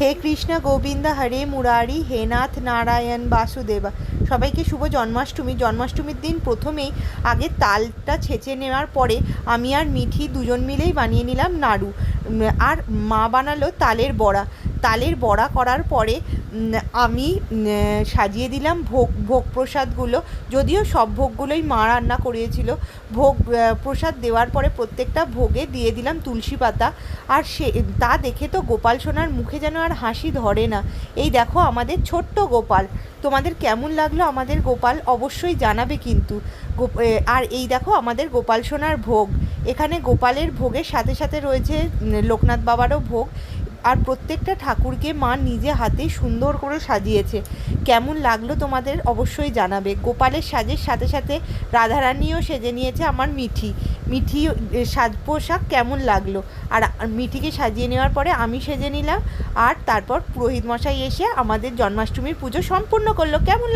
হে কৃষ্ণ গোবিন্দ হরে মুরারি, হে নাথ নারায়ণ বাসুদেবা। সবাইকে শুভ জন্মাষ্টমী। জন্মাষ্টমীর দিন প্রথমেই আগে তালটা ছেঁচে নেওয়ার পরে আমি আর মিঠি দুজন মিলেই বানিয়ে নিলাম নাড়ু। আর মা বানালো তালের বড়া। তালের বড়া করার পরে আমি সাজিয়ে দিলাম ভোগ প্রসাদগুলো। যদিও সব ভোগগুলোই মা রান্না করিয়েছিল। ভোগ প্রসাদ দেওয়ার পরে প্রত্যেকটা ভোগে দিয়ে দিলাম তুলসী পাতা। আর তা দেখে তো গোপাল সোনার মুখে যেন আর হাসি ধরে না। এই দেখো আমাদের ছোট্ট গোপাল। তোমাদের কেমন লাগলো আমাদের গোপাল অবশ্যই জানাবে কিন্তু। আর এই দেখো আমাদের গোপাল সোনার ভোগ। এখানে গোপালের ভোগের সাথে সাথে রয়েছে লোকনাথ বাবারও ভোগ। আর প্রত্যেকটা ঠাকুরকে মা নিজে হাতে সুন্দর করে সাজিয়েছে। কেমন লাগলো তোমাদের অবশ্যই জানাবে। গোপালের সাজের সাথে সাথে রাধারানীও সেজে নিয়েছে আমার মিঠি সাজ পোশাক কেমন লাগলো। আর মিঠিকে সাজিয়ে নেওয়ার পরে আমি সেজে নিলাম। আর তারপর পুরোহিত মশাই এসে আমাদের জন্মাষ্টমীর পুজো সম্পূর্ণ করলো। কেমন